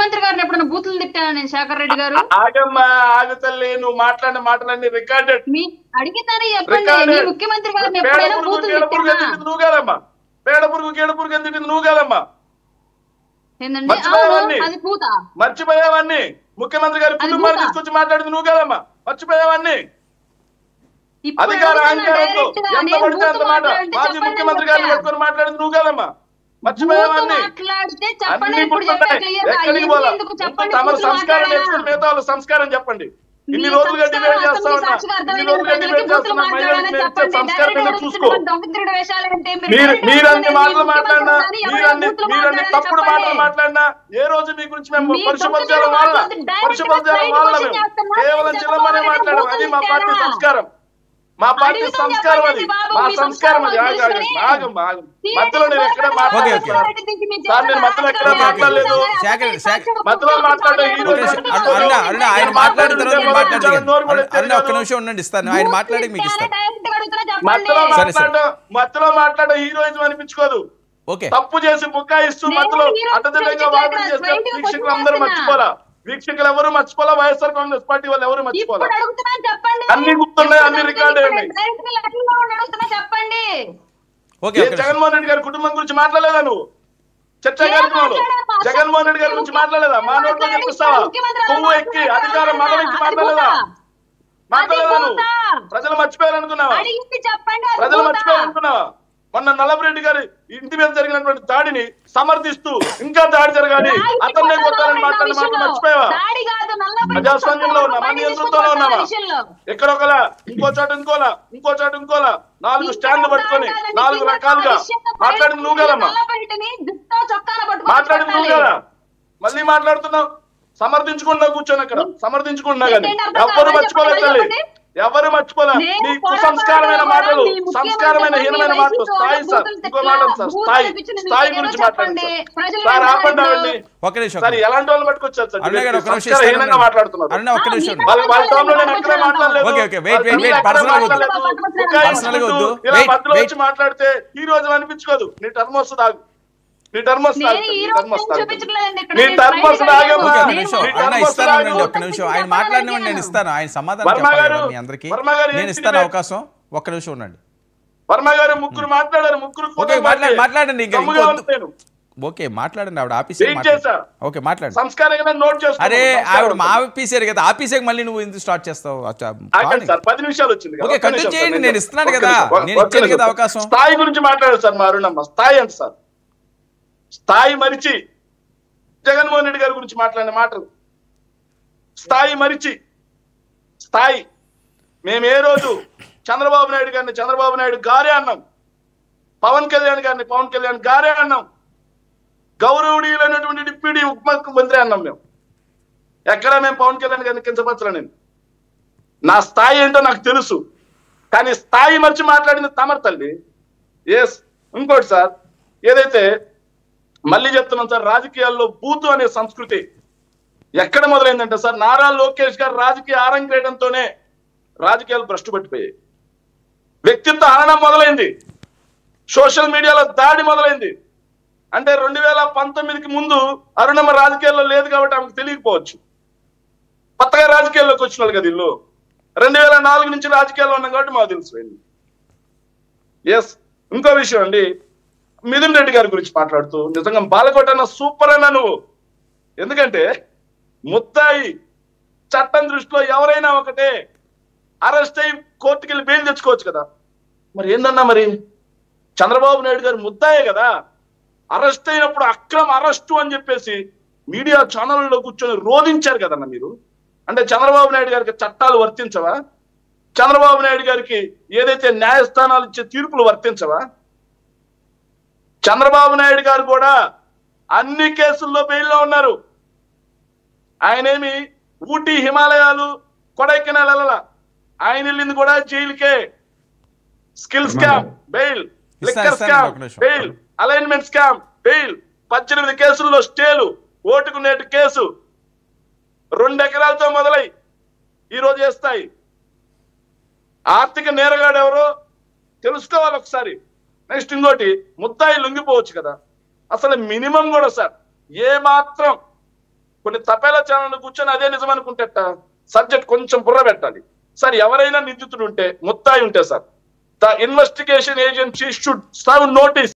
ముఖ్యమంత్రి గారిని ఎప్పుడైనా బూతులు తిట్టాను నేను శేఖర్ రెడ్డి గారు? ఆగమ్మా, ఆగుతల్లి, నువ్వు మాట్లాడిన మాటలన్నీ రికార్డెడ్. అడిగితానే చెప్పండి, మీ ముఖ్యమంత్రి గారిని ఎప్పుడైనా బూతులు తిట్టానా? నువ్వు కాదమ్మా, పేడపురుగు గేడపురుగు ఎందుకు నువ్వు కాదమ్మా. ఏందండి అది పూత? మర్చిపోయావన్నీ. ముఖ్యమంత్రి గారి కుటుంబాన్ని తీసుకొచ్చి మాట్లాడింది నువ్వు కాదమ్మా, మర్చిపోయావన్నీ. అధికార అహంకారంతో ఎంత పడితే అంత మాట మాజీ ముఖ్యమంత్రి గారిని పట్టుకొని మాట్లాడింది నువ్వు కాదమ్మా, మర్చిపోయావన్నీ. అన్ని గుర్తుంటాయి, ఎక్కడికి పోలా. తమ సంస్కారం నేర్చుకుని మిగతా వాళ్ళ సంస్కారం చెప్పండి. ఇన్ని రోజులుగా డిబేట్ చేస్తా ఉన్నా, ఇన్ని రోజులుగా డిబేట్ చేస్తున్నా, మహిళలకు నేర్చే సంస్కారం మీద చూసుకో. మీరన్ని మాటలు మాట్లాడినా, మీరన్ని తప్పుడు మాటలు మాట్లాడినా, ఏ రోజు మీ గురించి మేము పరుషపద్యాలం వాళ్ళ మేము కేవలం చిల్లమనే మాట్లాడాం. అది మా పార్టీ సంస్కారం, మా పార్టీ సంస్కారం, అది మా సంస్కారం. అది ఆగం ఆగం మధ్యలో నేను ఎక్కడ మాట్లాడలేదు సార్, నేను మధ్యలో ఎక్కడ మాట్లాడలేదు. మధ్యలో మాట్లాడే ఆయన మాట్లాడిన తర్వాత ఒక్క నిమిషం ఉండండి, ఇస్తాను. ఆయన మాట్లాడి మీకు ఇస్తాను. మధ్యలో మాట్లాడే హీరోయిజం అనిపించుకోదు. తప్పు చేసి బుక్కాయిస్తూ మధ్యలో అడ్డదిడ్డంగా వాదన చేస్తే వీక్షకులు అందరూ మర్చిపోలా, వీక్షకులు ఎవరు మర్చిపోలా, వైఎస్ఆర్ కాంగ్రెస్ పార్టీ వాళ్ళు ఎవరు మర్చిపోలా. అన్ని గుర్తున్నాయి, అన్ని రికార్డ్ అయ్యాయి. జగన్మోహన్ రెడ్డి గారి కుటుంబం గురించి మాట్లాడలేదా నువ్వు? చర్చా కార్యక్రమంలో జగన్మోహన్ రెడ్డి గారి గురించి మాట్లాడలేదా? మా నోట్లో చెప్పిస్తావా? కొవ్వు ఎక్కి అధికారం మదనెక్కి మాట్లాడలేదా? మాట్లాడలేదా నువ్వు? ప్రజలు మర్చిపోయారనుకున్నావా? ప్రజలు మర్చిపోయారనుకున్నావా? మొన్న నల్లపురెడ్డి గారి ఇంటి మీద జరిగినటువంటి దాడిని సమర్థిస్తూ ఇంకా దాడి జరగాలి, అతన్నే కొట్టాలని మాట్లాడిన మాటలు మర్చిపోయావా? ప్రజాస్వామ్యంలో ఉన్నామా, నియంతృత్వంలో ఉన్నామా? ఎక్కడొకలా, ఇంకో చోట ఇంకోలా, ఇంకో చోట ఇంకోలా 4 స్టాండ్లు పట్టుకొని 4 రకాలుగా మాట్లాడింది నువ్వు కదమ్మా, మాట్లాడింది నువ్వు కదా. మళ్ళీ మాట్లాడుతున్నావు, సమర్థించుకుంటా కూర్చొని అక్కడ సమర్థించుకుంటున్నా కానీ ఎవరు మర్చిపోలేదు తల్లి, ఎవరు మర్చిపోలే నీ కుసంస్కారమైన మాటలు, సంస్కారమైన హీనమైన మాటలు. స్థాయి సార్, ఇంకో మాట సార్, స్థాయి స్థాయి గురించి మాట్లాడండి సార్. ఆపండి సార్, ఎలాంటి వాళ్ళు పట్టుకొచ్చారు సార్? హీనంగా మాట్లాడుతున్నారు. వాళ్ళ టైంలో నేను ఎక్కడ మాట్లాడలేదు. ఇలా మధ్యలో వచ్చి మాట్లాడితే ఈ రోజు అనిపించుకోదు. నీ టర్మ్ వస్తుంది, ఆగు. నీ టర్మ్ వస్తుంది, నీ టర్మ్ వస్తుంది, ఆగమ్మా. ఒక్క నిమిషం ఆయన మాట్లాడినవ్వండి, నేను ఇస్తాను. ఆయన సమాధానం చెప్పాలి మీ అందరికి, నేను ఇస్తాను అవకాశం. ఒక్క నిమిషం ఉండండి. వర్మ గారు ముగ్గురు మాట్లాడారు, ముగ్గురు మాట్లాడండి. ఓకే మాట్లాడండి, ఆవిడ ఆఫీసర్. ఓకే మాట్లాడండి. సంస్కారంగా నోట్ చేసుకో. అరే ఆవిడ మా ఆఫీసర్ కదా, ఆఫీసర్ మళ్ళీ నువ్వు ఎందుకు స్టార్ట్ చేస్తావు? 10 నిమిషాలు వచ్చింది. ఓకే కంటిన్యూ చేయండి, నేను ఇస్తున్నాను కదా, నేను ఇచ్చాను కదా అవకాశం. స్థాయి గురించి మాట్లాడారు సార్ మా అరుణమ్మ. స్థాయి అంటే సార్, స్థాయి మరిచి జగన్మోహన్ రెడ్డి గారి గురించి మాట్లాడిన మాటలు. స్థాయి మరిచి స్థాయి. మేము ఏ రోజు చంద్రబాబు నాయుడు గారిని చంద్రబాబు నాయుడు గారే అన్నాం, పవన్ కళ్యాణ్ గారిని పవన్ కళ్యాణ్ గారే అన్నాం, గౌరవనీయులైనటువంటి డిప్యూటీ ఉప ముఖ్యమంత్రి అన్నాం. మేము ఎక్కడ మేము పవన్ కళ్యాణ్ గారిని కించపరచలే. నేను నా స్థాయి ఏంటో నాకు తెలుసు, కానీ స్థాయి మర్చి మాట్లాడింది తమరు తల్లి. ఎస్. ఇంకోటి సార్, ఏదైతే మళ్ళీ చెప్తున్నాం సార్, రాజకీయాల్లో బూతు అనే సంస్కృతి ఎక్కడ మొదలైందంటే సార్, నారా లోకేష్ గారు రాజకీయ ఆరంగేయడంతోనే రాజకీయాలు భ్రష్టు పట్టిపోయాయి. వ్యక్తిత్వ హననం మొదలైంది, సోషల్ మీడియాలో దాడి మొదలైంది. అంటే 2019కి ముందు అరుణమ్మ రాజకీయాల్లో లేదు కాబట్టి ఆమెకు తెలియకపోవచ్చు. కొత్తగా రాజకీయాల్లోకి వచ్చిన వాళ్ళు కదా ఇల్లు. 2004 నుంచి రాజకీయాల్లో ఉన్నాం కాబట్టి మాకు తెలిసిపోయింది. ఎస్. ఇంకో విషయం అండి, మిథున్ రెడ్డి గారి గురించి మాట్లాడుతూ నిజంగా బాలకోట అన్న సూపర్ అన్నా నువ్వు. ఎందుకంటే ముద్దాయి చట్టం దృష్టిలో ఎవరైనా ఒకటే, అరెస్ట్ అయ్యి కోర్టుకి వెళ్ళి బెయిల్ తెచ్చుకోవచ్చు కదా. మరి ఏందన్నా, మరి చంద్రబాబు నాయుడు గారు ముద్దాయే కదా, అరెస్ట్ అయినప్పుడు అక్రమ అరెస్టు అని చెప్పేసి మీడియా ఛానల్లో కూర్చొని రోధించారు కదన్న మీరు. అంటే చంద్రబాబు నాయుడు గారికి చట్టాలు వర్తించవా? చంద్రబాబు నాయుడు గారికి ఏదైతే న్యాయస్థానాలు ఇచ్చే తీర్పులు వర్తించవా? చంద్రబాబు నాయుడు గారు కూడా అన్ని కేసుల్లో బెయిల్లో ఉన్నారు. ఆయనేమి ఊటీ, హిమాలయాలు, కొడైకెనాల్ వెళ్ళాల, ఆయన వెళ్ళింది కూడా జైలుకే. Skill scam bail, liquor scam bail, alignment scam bail, 18 కేసుల్లో స్టేలు, ఓటుకు నేటు కేసు, 2 ఎకరాలతో మొదలై ఈరోజు చేస్తాయి. ఆర్థిక నేరగాడు ఎవరో తెలుసుకోవాలి ఒకసారి. నెక్స్ట్ ఇంకోటి, ముద్దాయి లొంగిపోవచ్చు కదా. అసలు మినిమం కూడా సార్, ఏ మాత్రం కొన్ని తపేలా ఛానల్ కూర్చొని అదే నిజం అనుకుంటేట సబ్జెక్ట్ కొంచెం బుర్ర పెట్టాలి సార్. ఎవరైనా నిందితుడు ఉంటే ముత్తాయి ఉంటే sir, the investigation agency should serve notice